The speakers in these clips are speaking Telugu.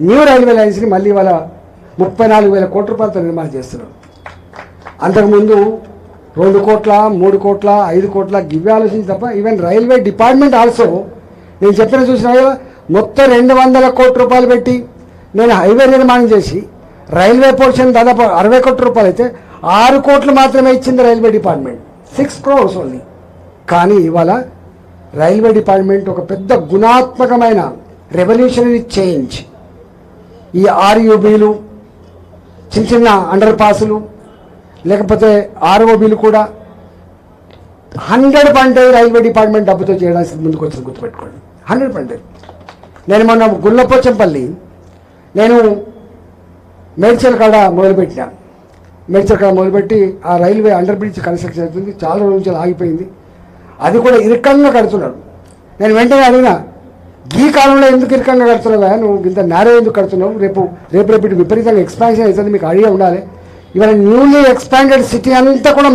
న్యూ రైల్వే లైన్స్ని మళ్ళీ వాళ్ళ 34,000 కోట్ల రూపాయలతో నిర్మాణం చేస్తున్నారు. అంతకుముందు 2 కోట్ల 3 కోట్ల 5 కోట్ల గివ్వి ఆలోచించి తప్ప ఈవెన్ రైల్వే డిపార్ట్మెంట్ ఆల్సో నేను చెప్పిన చూసినా కదా మొత్తం 200 కోట్ల రూపాయలు పెట్టి నేను హైవే నిర్మాణం చేసి రైల్వే పోర్షన్ దాదాపు 60 కోట్ల రూపాయలు అయితే 6 కోట్లు మాత్రమే ఇచ్చింది రైల్వే డిపార్ట్మెంట్, 6 crores ఓన్లీ. కానీ ఇవాళ రైల్వే డిపార్ట్మెంట్ ఒక పెద్ద గుణాత్మకమైన రెవల్యూషనరీ చేంజ్. ఈ ఆర్యూబీలు, చిన్న చిన్న అండర్ పాసులు, లేకపోతే ఆర్ఓబీలు కూడా 100% రైల్వే డిపార్ట్మెంట్ డబ్బుతో చేయడానికి ముందుకు వచ్చింది, గుర్తుపెట్టుకోండి. 100%. నేను మొన్న గుల్లపోచంపల్లి నేను మేడ్చల్ కాడ మొదలుపెట్టినా. మేడ్చల్ కాడ మొదలుపెట్టి ఆ రైల్వే అండర్ బ్రిడ్జ్ కన్స్ట్రక్షన్ అవుతుంది, చాలా రోజుల నుంచి ఆగిపోయింది. అది కూడా ఇరుకంగా కడుతున్నాడు. నేను వెంటనే అడిగినా, ఈ కాలంలో ఎందుకు ఇరుకంగా కడుతున్నావా, నువ్వు ఇంత నేరో ఎందుకు కడుతున్నావు, రేపు ఇటు విపరీతంగా ఎక్స్పాన్షన్ అవుతుంది, మీకు ఐడియా ఉండాలి. ఇవాళ న్యూలీ ఎక్స్పాండెడ్ సిటీ అంతా కూడా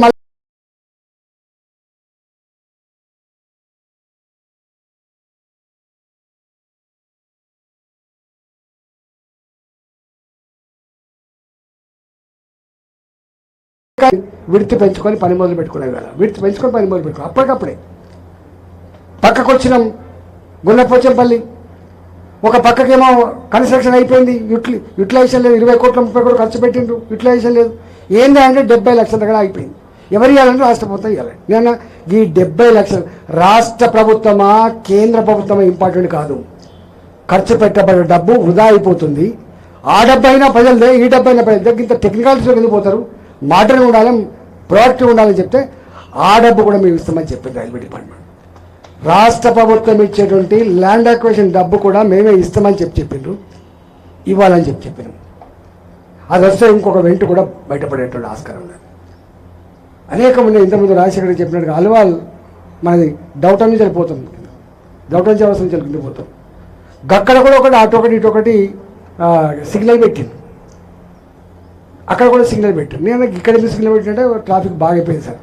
విడితి పెంచుకొని పని మొదలు పెట్టుకునే వేళ అప్పటికప్పుడే పక్కకు వచ్చినాం. గుల్లపోచంపల్లి ఒక పక్కకేమో కన్స్ట్రక్షన్ అయిపోయింది, యూటిలైజేషన్ లేదు, 20 కోట్ల 30 కోట్లు ఖర్చు పెట్టిండ్రు, యూటిలైజేషన్ లేదు. ఏంది అంటే 70 లక్షల దగ్గర అయిపోయింది. ఎవరు ఇవ్వాలంటే రాష్ట్ర ప్రభుత్వం ఇవ్వాలి. నేను ఈ 70 లక్షలు రాష్ట్ర ప్రభుత్వమా కేంద్ర ప్రభుత్వమా ఇంపార్టెంట్ కాదు, ఖర్చు పెట్టబడే డబ్బు వృధా అయిపోతుంది. ఆ డబ్బు అయినా ప్రజలదే, ఈ డబ్బు అయినా ప్రజలదే. ఇంత టెక్నికాలిటీలో వెళ్ళిపోతారు, మోడర్న్ ఉండాలి, ప్రొడక్టివ్ ఉండాలని చెప్తే ఆ డబ్బు కూడా మేము ఇస్తామని చెప్పింది రైల్వే డిపార్ట్మెంట్. రాష్ట్ర ప్రభుత్వం ఇచ్చేటువంటి ల్యాండ్ అక్విజిషన్ డబ్బు కూడా మేమే ఇస్తామని చెప్పిండ్రు, ఇవ్వాలని చెప్పినాం. అది వస్తే ఇంకొక వెంట కూడా బయటపడేటువంటి ఆస్కారం లేదు. అనేక మంది ఇంతకుముందు రాజశేఖర్ చెప్పినట్టుగా అల్వాల్ మనది డౌటన్ నుంచి వెళ్ళిపోతుంది, డౌటన్ చౌరస్ నుంచి వెళ్ళిపోతాం. అక్కడ కూడా ఒకటి అటొకటి ఇటొకటి సిగ్నల్ పెట్టింది, అక్కడ కూడా సిగ్నల్ పెట్టాను. నేను ఇక్కడ ఎందుకు సిగ్నల్ పెట్టింటే ట్రాఫిక్ బాగా అయిపోయింది సార్,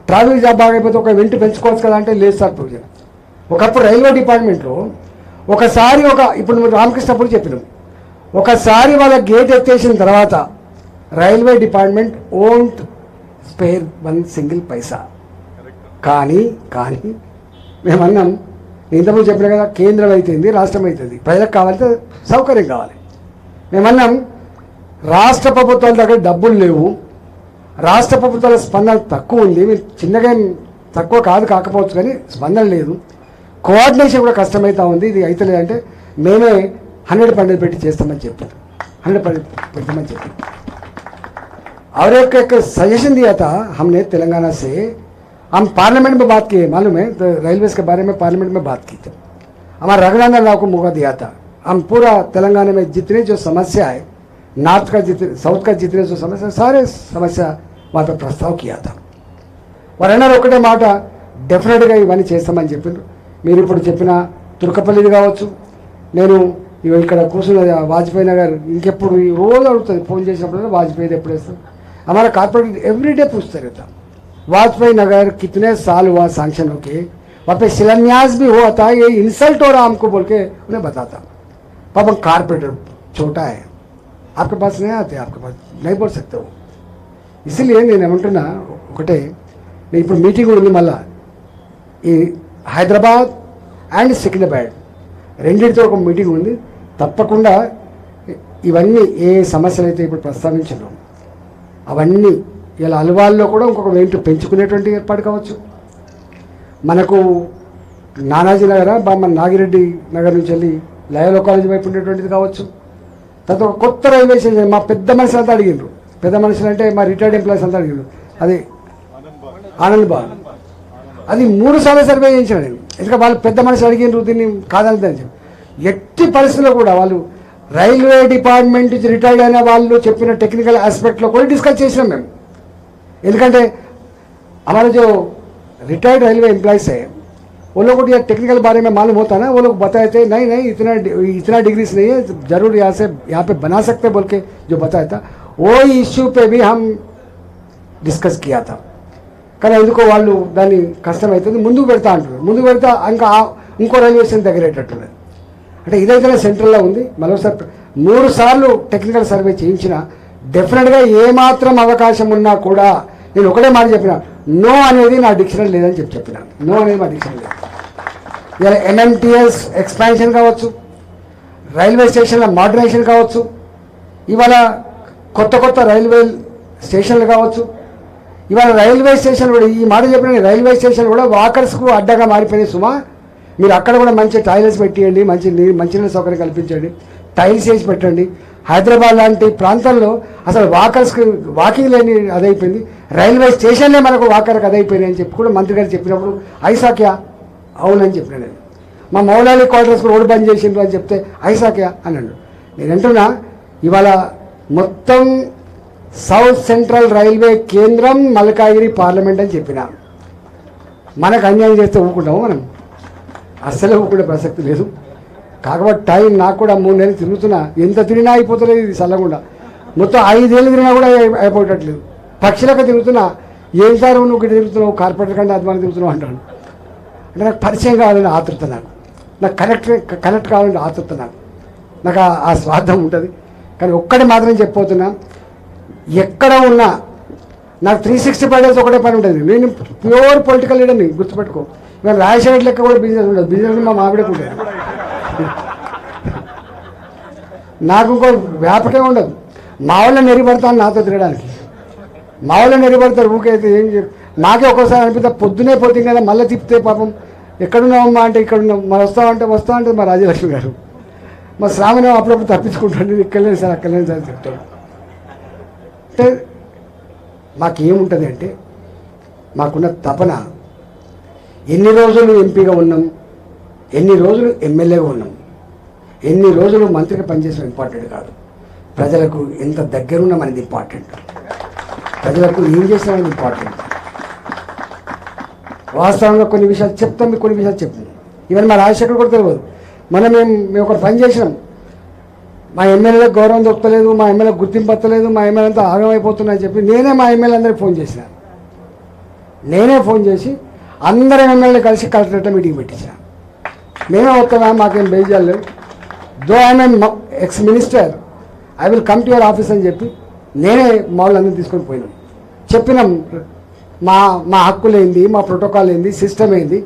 ట్రాఫిక్ జాబ్ బాగా అయిపోతే ఒక వెంట పెంచుకోవచ్చు కదా అంటే లేదు సార్. ఒకప్పుడు రైల్వే డిపార్ట్మెంట్లో ఒకసారి ఇప్పుడు రామకృష్ణప్పుడు చెప్పినాం, ఒకసారి వాళ్ళ గేట్ ఎత్తేసిన తర్వాత railway department won't spare 1 single పైసా. కానీ మేమన్నాం, ఇంతకుముందు చెప్పిన కదా, కేంద్రం అవుతుంది రాష్ట్రం అవుతుంది, ప్రజలకు కావాలంటే సౌకర్యం కావాలి. మేమన్నాం రాష్ట్ర ప్రభుత్వాల దగ్గర డబ్బులు లేవు, రాష్ట్ర ప్రభుత్వాల స్పందన తక్కువ ఉంది, మీరు చిన్నగా తక్కువ కాకపోవచ్చు కానీ స్పందన లేదు, కోఆర్డినేషన్ కూడా కష్టమవుతా ఉంది, ఇది అయితే లేదంటే మేమే 100% పెట్టి చేస్తామని చెప్పారు, 100% పెడతామని చెప్పారు. और एक सजेशन दिया था हमने तेलंगाना से, हम पार्लियामेंट में बात किए, मालूम है, तो रेलवेज के बारे में पार्लियामेंट में बात की थी. हमारा रघुनंदन राव को मौका दिया था, हम पूरा तेलंगाना में जितने जो समस्या है, नॉर्थ का जितने साउथ का जितने जो समस्या, सारे समस्या वहाँ पर प्रस्ताव किया था. వారు అన్నారు ఒకటే మాట, డెఫినెట్గా ఇవన్నీ చేస్తామని చెప్పిండ్రు. మీరు ఇప్పుడు చెప్పిన తుర్కపల్లిది కావచ్చు, నేను ఇక్కడ కూర్చున్న వాజ్పేయి నగర్ ఇంకెప్పుడు రోజు అడుగుతుంది, ఫోన్ చేసినప్పుడు వాజ్పేయి ఎప్పుడు వేస్తాం. हमारा कॉर्पोरेट एवरीडे पूछते रहता, वाजपेयी नगर कितने साल हुआ सैंक्शन होके, वहाँ पे शिलान्यास भी हुआ था, ये इंसल्ट हो रहा हमको बोल के उन्हें बताता. पापा कॉर्पोरेटर छोटा है, आपके पास नहीं आते, आपके पास नहीं बोल सकते हो. इसीलिए నేను ఏమంటున్నా ఒకటే, నేను ఇప్పుడు మీటింగ్ ఉంది మళ్ళా ఈ హైదరాబాద్ అండ్ సికింద్రాబాద్ రెండింటితో ఒక మీటింగ్ ఉంది. తప్పకుండా ఇవన్నీ ఏ సమస్యలు అయితే ఇప్పుడు ప్రస్తావించారో అవన్నీ ఇలా అల్వాల్లో కూడా ఇంకొక వెంట పెంచుకునేటువంటి ఏర్పాటు కావచ్చు. మనకు నానాజీ నగర మన నాగిరెడ్డి నగర్ నుంచి వెళ్ళి లయోలా కాలేజ్ వైపు ఉండేటువంటిది కావచ్చు. తర్వాత ఒక కొత్త రైల్వే స్టేషన్ మా పెద్ద మనుషులు అంతా అడిగిండ్రు, పెద్ద మనుషులు అంటే మా రిటైర్డ్ ఎంప్లాయీస్ అంతా అడిగిండ్రు, అది ఆనంద్ బాగ్. అది 3 సార్లు సర్వే చేయించాను నేను, ఎందుకంటే వాళ్ళు పెద్ద మనుషులు అడిగిండ్రు, దీన్ని కాదని చెప్పి. ఎట్టి పరిస్థితుల్లో కూడా వాళ్ళు రైల్वे डिपार्टमेंट रिटायर्ड అయిన వాళ్ళు చెప్పిన टेक्निकल एस्पेक्ट లో కూడా डिस्कस చేసినాం మేము. ఎందుకంటే हमारे जो रिटायर्ड रेलवे एम्प्लॉयज है वो लोग को टेक्निकल बारे में मालूम होता ना, वो लोग बताए थे नहीं इतना डिग्रीज नहीं है, जरूर यहाँ पे बना सकते बोल के जो बताया था, वो इश्यू पे भी हम डिस्कस किया था. కానీ ఎందుకో వాళ్ళు దాన్ని కష్టమవుతుంది ముందుకు పెడతా అంటారు, ముందుకు పెడతా ఇంకా ఇంకో రైల్వే స్టేషన్ దగ్గరేటట్టున్నది. అంటే ఇదైతేనే సెంట్రల్లో ఉంది. మరోసారి 3 సార్లు టెక్నికల్ సర్వే చేయించిన డెఫినెట్గా ఏమాత్రం అవకాశం ఉన్నా కూడా నేను ఒకటే మాట చెప్పిన, నో అనేది నా డిక్షనరీ లేదని చెప్పిన. నో అనేది మా డిక్షనరీ లేదు. ఇలా ఎంఎంటీఎస్ ఎక్స్పాన్షన్ కావచ్చు, రైల్వే స్టేషన్ల మోడర్నైజేషన్ కావచ్చు, ఇవాళ కొత్త రైల్వే స్టేషన్లు కావచ్చు. ఇవాళ రైల్వే స్టేషన్ కూడా ఈ మాట చెప్పిన రైల్వే స్టేషన్ కూడా వాకర్స్కు అడ్డగా మారిపోయినాయి సుమా. మీరు అక్కడ కూడా మంచి టాయిలెట్స్ పెట్టియండి, మంచినీళ్ళ సౌకర్యం కల్పించండి, టైల్స్ వేసి పెట్టండి. హైదరాబాద్ లాంటి ప్రాంతాల్లో అసలు వాకర్స్కి వాకింగ్ లేని అదైపోయింది. రైల్వే స్టేషన్లే మనకు వాకర్కి అదైపోయినాయి అని చెప్పి కూడా మంత్రి గారు చెప్పినప్పుడు ఐసాక్యా అవునని చెప్పిన నేను. మా మౌలాలి క్వార్టర్స్ రోడ్డు బంద్ చేసిండ్రు అని చెప్తే ఐసాక్యా అన్నాడు. నేను అంటున్నా ఇవాళ మొత్తం సౌత్ సెంట్రల్ రైల్వే కేంద్రం మల్కాగిరి పార్లమెంట్ అని చెప్పిన. మనకు అన్యాయం చేస్తే ఊరుకుంటాము మనం? అస్సలే ఊరుకునే ప్రసక్తి లేదు. కాకపోతే టైం నాకు కూడా 3 నెలలు తిరుగుతున్నా, ఎంత తిరిగినా అయిపోతలేదు ఇది చల్లకుండా. మొత్తం 5 ఏళ్ళు తిరిగినా కూడా అయిపోయట్లేదు. పక్షులకు తిరుగుతున్నా, ఏం సార్ నువ్వు ఇక్కడ తిరుగుతున్నావు, కార్పొరేటర్ కంటే అద్వాన్ని తిరుగుతున్నావు అంటాను. అంటే నాకు పరిచయం కావాలని ఆతృత, నాకు కనెక్ట్ కావాలని ఆతృత, నాకు ఆ స్వార్థం ఉంటుంది. కానీ ఒక్కటి మాత్రం చెప్పబోతున్నా, ఎక్కడ ఉన్నా నాకు 365 డేస్ ఒకటే పని ఉంటుంది. నేను ప్యూర్ పొలిటికల్ లీడర్ని గుర్తుపెట్టుకో. ఇవాళ రాజశేఖర్ లెక్క కూడా బిజినెస్ ఉండదు. బిజినెస్ మా మావిడకు ఉంటుంది. నాకు ఇంకో వ్యాపకే ఉండదు. మా వాళ్ళని నెరిపడతాను నాతో తిరగడానికి. మా వాళ్ళని నెరిపడతారు ఊకైతే ఏం మాకే ఒక్కోసారి అనిపిస్తే పొద్దునే పోతుంది కదా, మళ్ళీ తిప్పితే పాపం ఎక్కడున్నామమ్మా అంటే ఇక్కడున్నాం, మరి వస్తా అంటే మా రాజలక్ష్మి గారు, మా శ్రావణం అప్పుడప్పుడు తప్పించుకుంటాను, ఇక్కడలేను సార్ అక్కడలేను సార్ చెప్తాడు. అంటే మాకేముంటుంది అంటే మాకున్న తపన, ఎన్ని రోజులు ఎంపీగా ఉన్నాం, ఎన్ని రోజులు ఎమ్మెల్యేగా ఉన్నాం, ఎన్ని రోజులు మంత్రిగా పనిచేసిన ఇంపార్టెంట్ కాదు. ప్రజలకు ఎంత దగ్గరున్నాం అనేది ఇంపార్టెంట్. ప్రజలకు ఏం చేసినామనేది ఇంపార్టెంట్. వాస్తవంగా కొన్ని విషయాలు చెప్తాం, మీకు కొన్ని విషయాలు చెప్తాం. ఈవెన్ మా రాజశేఖర్ కూడా తెలియదు. మేము ఒక పని చేసినాం, మా ఎమ్మెల్యేలకు గౌరవం దొరకలేదు, మా ఎమ్మెల్యేలకు గుర్తింపు వస్తలేదు, మా ఎమ్మెల్యే అంతా ఆగమైపోతున్నాయని చెప్పి నేనే మా ఎమ్మెల్యే అందరికి ఫోన్ చేసిన. నేనే ఫోన్ చేసి అందరి ఎమ్మెల్యేలు కలిసి కలెక్టరేట్లో మీటింగ్ పెట్టించిన. మేమే వస్తామా, మాకేం బేజాలు లేవు, though I'm ex minister, I will come to your office అని చెప్పి నేనే మా వాళ్ళందరూ తీసుకొని పోయినాం. చెప్పినాం మా హక్కులేంది, మా ప్రోటోకాల్ ఏంది, సిస్టమ్ ఏంది,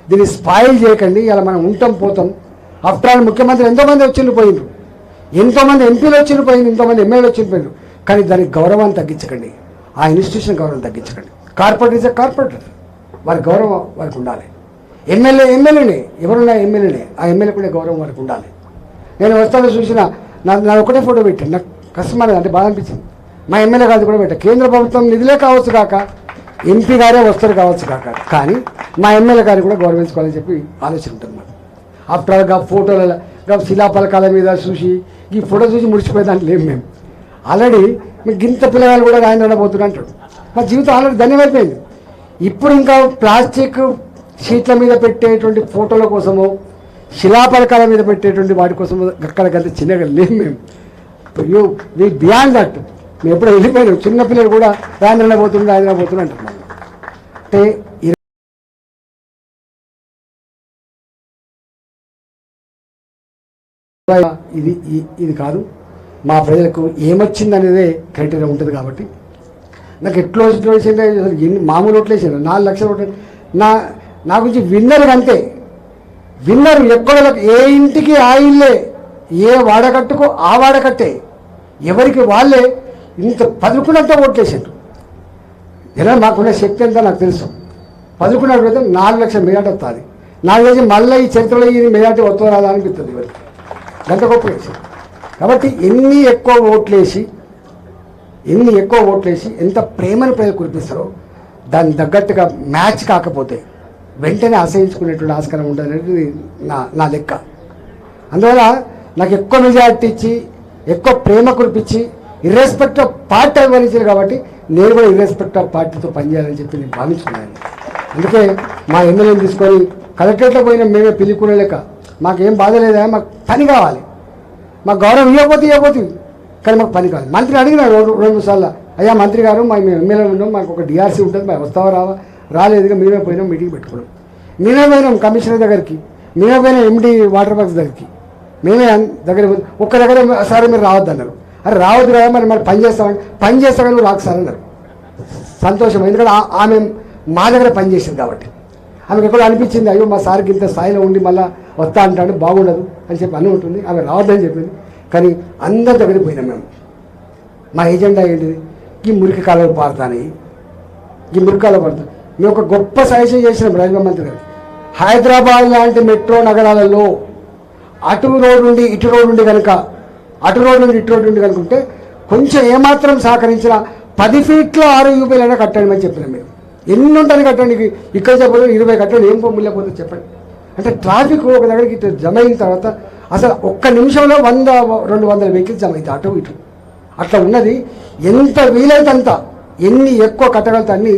దీన్ని స్పాయిల్ చేయకండి, ఇలా మనం ఉంటాం పోతాం. ఆఫ్టర్ ఆల్ ముఖ్యమంత్రి ఎంతోమంది వచ్చిండ్రు పోయిండ్రు, ఎంతోమంది ఎంపీలు వచ్చిండ్రు పోయింది, ఎంతోమంది ఎమ్మెల్యేలు వచ్చిండ్రు పోయిండ్రు. కానీ దానికి గౌరవాన్ని తగ్గించకండి, ఆ ఇన్స్టిట్యూషన్ గౌరవం తగ్గించకండి. కార్పొరేటర్ ఇస్ ఎ కార్పొరేటర్, వారి గౌరవం వారికి ఉండాలి. ఎమ్మెల్యేనే ఎవరున్నా ఎమ్మెల్యేనే, ఆ ఎమ్మెల్యే కూడా గౌరవం వారికి ఉండాలి. నేను వస్తాను చూసిన నా ఒకటే ఫోటో పెట్టాను, నాకు కష్టమని అంటే బాధ అనిపించింది. మా ఎమ్మెల్యే కాదు కూడా పెట్టా, కేంద్ర ప్రభుత్వం నిధులే కావచ్చు కాక, ఎంపీ గారే వస్తారు కావచ్చు కాక, కానీ మా ఎమ్మెల్యే గారిని కూడా గౌరవించుకోవాలని చెప్పి ఆలోచన ఉంటుంది మాకు. ఆఫ్టర్ ఆల్ గా ఫోటోల శిలాపలకాల మీద చూసి ఈ ఫోటో చూసి ముడిచిపోయేదానికి లేము మేము. ఆల్రెడీ మీకు గింత పిల్లగాలు కూడా రాయన పోతున్నా అంటాడు. మా జీవితం ఆల్రెడీ ధన్యమైపోయింది. ఇప్పుడు ఇంకా ప్లాస్టిక్ షీట్ల మీద పెట్టేటువంటి ఫోటోల కోసమో, శిలాపలకాల మీద పెట్టేటువంటి వాటి కోసమో అక్కడికంత చిన్నగా లేము మేము. వి బియాండ్ దట్. మేము ఎప్పుడో వెళ్ళిపోయినాం. చిన్నపిల్లలు కూడా రాయన పోతుండే ఆయన పోతున్నా అంటున్నాం. అంటే ఇది కాదు, మా ప్రజలకు ఏమొచ్చింది అనేదే క్రైటీరియా ఉంటుంది. కాబట్టి నాకు ఎట్లా వేసిండే, ఎన్ని మామూలు ఓట్లు వేసాను, 4 లక్షల ఓట్లు. నా గురించి విన్నర్ అంతే. విన్నర్ ఎక్కడ, ఏ ఇంటికి ఆ ఇల్లే, ఏ వాడకట్టుకో ఆ వాడకట్టే, ఎవరికి వాళ్ళే ఇంత 11 ఓట్లు వేసారు. ఎలా మాకున్న శక్తి అంతా నాకు తెలుసు. 11 అయితే 4 లక్షల మెజార్టీ వస్తుంది. నాకు తెలిసి మళ్ళీ ఈ చరిత్రలో ఈ మెజార్టీ వస్తుందో రాదా అనిపిస్తుంది ఇవరికి. గంట గొప్ప వేసి. కాబట్టి ఎన్ని ఎక్కువ ఓట్లేసి ఎంత ప్రేమను ప్రజలు కురిపిస్తారో దాన్ని తగ్గట్టుగా మ్యాచ్ కాకపోతే వెంటనే అసహించుకునేటువంటి ఆస్కారం ఉంటుంది అనేది నా లెక్క. అందువల్ల నాకు ఎక్కువ మెజార్టీ ఇచ్చి ఎక్కువ ప్రేమ కురిపించి ఇర్రెస్పెక్ట్ ఆఫ్ పార్టీ అభిమానించారు. కాబట్టి నేను కూడా ఇర్రెస్పెక్ట్ ఆఫ్ పార్టీతో పనిచేయాలని చెప్పి నేను భావించుకున్నాను. అందుకే మా ఎమ్మెల్యేని తీసుకొని కలెక్టరేట్లో పోయిన మేమే పిలుకునే లెక్క, మాకేం బాధ లేదా, మాకు పని కావాలి, మాకు గౌరవం ఇవ్వకపోతే కానీ మాకు పని కావాలి. మంత్రి అడిగిన 2-3 సార్లు, అయ్యా మంత్రి గారు మేము ఎమ్మెల్యే ఉన్నాం, మాకు ఒక డిఆర్సీ ఉంటుంది, మేము వస్తావా రావా, రాలేదుగా మేమే పోయినాం, మీటింగ్ పెట్టుకున్నాం. మేమే పోయినాం కమిషనర్ దగ్గరికి, మేమే పోయినాం ఎండి వాటర్ వర్క్స్ దగ్గరికి, మేమే దగ్గర ఒక్క దగ్గర సార్ మీరు రావద్దు అన్నారు. అరే రావద్దు కదా మరి పని చేస్తామని, పని చేస్తామని నువ్వు రాకు సార్ అన్నారు. సంతోషం, ఎందుకంటే ఆమె మా దగ్గర పనిచేసింది కాబట్టి. ఆమెకు ఎక్కడో అనిపించింది, అయ్యో మా సార్కి ఇంత స్థాయిలో ఉండి మళ్ళీ వస్తా అంటాడు బాగుండదు అని చెప్పి అని ఉంటుంది. ఆమె రావద్దని చెప్పింది. కానీ అందరి దగ్గరికి పోయినాం మేము. మా ఎజెండా ఏంటిది? ఈ మురికి కాలువలు పారుతాయి, ఈ మురికి కాలువ పడుతుంది. మేము ఒక గొప్ప సజెషన్ చేసినాం రైల్వే మంత్రి గారు. హైదరాబాద్ లాంటి మెట్రో నగరాలలో అటు రోడ్ నుండి ఇటు రోడ్ నుండి కనుక, అటు రోడ్ నుండి ఇటు రోడ్ నుండి కనుక ఉంటే కొంచెం ఏమాత్రం సహకరించిన 10 ఫీట్ల 6 యూపీలైనా కట్టండి అని చెప్పినాం మేము. ఎన్ని ఉంటుంది కట్టండి, ఇక్కడ చెప్పలేదు 20 కట్టండి, ఏం ముళ్ళపోతే చెప్పండి. అంటే ట్రాఫిక్ ఒక దగ్గరికి ఇటు జమ అయిన తర్వాత అసలు ఒక్క నిమిషంలో 100-200 వెహికల్స్ జమ అవుతాయి అటు ఇటు. అట్లా ఉన్నది. ఎంత వీలైతే అంత, ఎన్ని ఎక్కువ కట్టగలుగుతా అన్ని.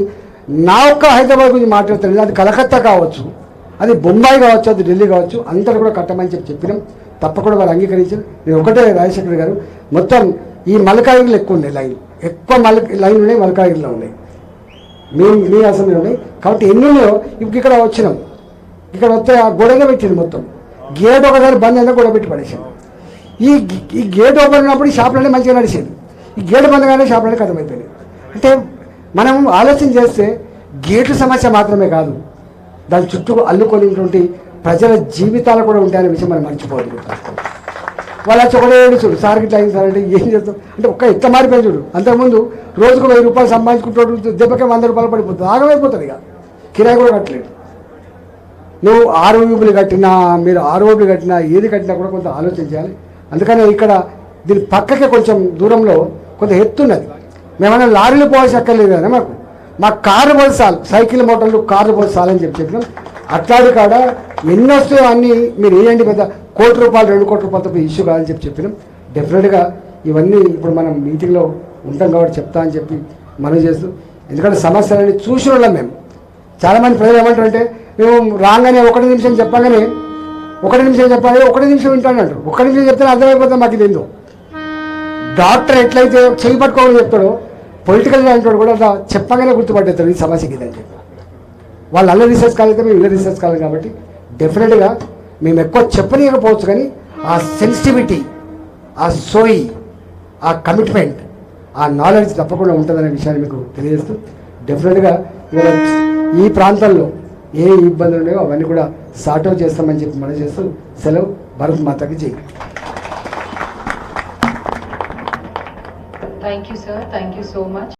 నా ఒక్క హైదరాబాద్ గురించి మాట్లాడుతుంది, అది కలకత్తా కావచ్చు, అది బొంబాయి కావచ్చు, అది ఢిల్లీ కావచ్చు, అంతా కూడా కట్టమని చెప్పినాం. తప్పకుండా వారు అంగీకరించారు. నేను ఒకటే రాజశేఖర్ గారు, మొత్తం ఈ మల్కాగిరిలో ఎక్కువ ఉన్నాయి లైన్, ఎక్కువ లైన్ ఉన్నాయి మల్కాగిరిలో ఉన్నాయి, మీ అసెంబ్లీలో ఉన్నాయి. కాబట్టి ఎన్ని ఉన్నాయో ఇప్పుడు ఇక్కడ వచ్చినాం. ఇక్కడ వస్తే ఆ గొడవలో పెట్టింది మొత్తం. గేట్ ఒకసారి బంద్ అయినా గొడవ పెట్టి పడేసాను. ఈ గేట్ ఓపెన్ ఉన్నప్పుడు ఈ షాపులన్నీ మంచిగా నడిచేది. ఈ గేట్ బంద్ కానీ షాపులన్నీ కథమైపోయింది. అంటే మనం ఆలోచన చేస్తే గేటు సమస్య మాత్రమే కాదు, దాని చుట్టూ అల్లుకొనిటువంటి ప్రజల జీవితాలు కూడా ఉంటాయనే విషయం మనం మర్చిపోవద్దు. వాళ్ళు వచ్చి ఒకటే చూడు, సార్కి ఇట్లా అయింది సార్ అంటే ఏం చేస్తాం అంటే ఒక్క ఎట్లా మారిపోయింది చూడు. అంతకుముందు రోజుకు 1000 రూపాయలు సంపాదించుకుంటూ దెబ్బకే 100 రూపాయలు పడిపోతుంది, ఆగమైపోతుంది. ఇక కిరాయి కూడా కట్టలేదు. నువ్వు 6 యూబులు కట్టినా, మీరు 6 యూబులు కట్టినా, ఏది కట్టినా కూడా కొంత ఆలోచన చేయాలి. అందుకనే ఇక్కడ దీని పక్కకే కొంచెం దూరంలో కొంత ఎత్తున్నది. మేమన్నా లారీలు పోవాల్సి అక్కర్లేదు కదా, మా కార్లు పోతే చాలు, సైకిల్ మోటార్లు కార్లు పోతే చాలని చెప్పినాం. అట్లాంటి కాడ ఎన్ని వస్తాయో అన్నీ మీరు వేయండి, పెద్ద 1 కోటి రూపాయలు 2 కోట్ల రూపాయలతో ఇష్యూ కాదని చెప్పినాం. డెఫినెట్గా ఇవన్నీ ఇప్పుడు మనం మీటింగ్లో ఉంటాం కాబట్టి చెప్తా అని చెప్పి మనం చేస్తూ, ఎందుకంటే సమస్యలన్నీ చూసిన వాళ్ళం మేము. చాలామంది ప్రజలు ఏమంటారంటే మేము రాగానే 1 నిమిషం చెప్పగానే 1 నిమిషం చెప్పాలి, 1 నిమిషం వింటాను అంటారు. 1 నిమిషం చెప్తే అర్థమైపోతుంది మాకు ఇది ఏందో. డాక్టర్ ఎట్లయితే చేయి పట్టుకోవాలని చెప్తాడో, పొలిటికల్ అంటాడు కూడా అట్లా చెప్పగానే గుర్తుపట్టేస్తాడు ఈ సమస్యకి ఇదని చెప్పి. వాళ్ళు అల్ల రీసెర్చ్ కాలేదు, మేము ఇల్ల రీసెర్చ్ కాలేదు. కాబట్టి డెఫినెట్గా మేము ఎక్కువ చెప్పనీయకపోవచ్చు, కానీ ఆ సెన్సిటివిటీ, ఆ సోయి, ఆ కమిట్మెంట్, ఆ నాలెడ్జ్ తప్పకుండా ఉంటుందనే విషయాన్ని మీకు తెలియజేస్తూ, డెఫినెట్గా ఇవాళ ఈ ప్రాంతాల్లో ఏ ఇబ్బందులు ఉన్నాయో అవన్నీ కూడా సార్ట్ అవుట్ చేస్తామని చెప్పి మనం చేస్తూ సెలవు. భారత్ మాతకి జై. Thank you, sir. Thank you so much.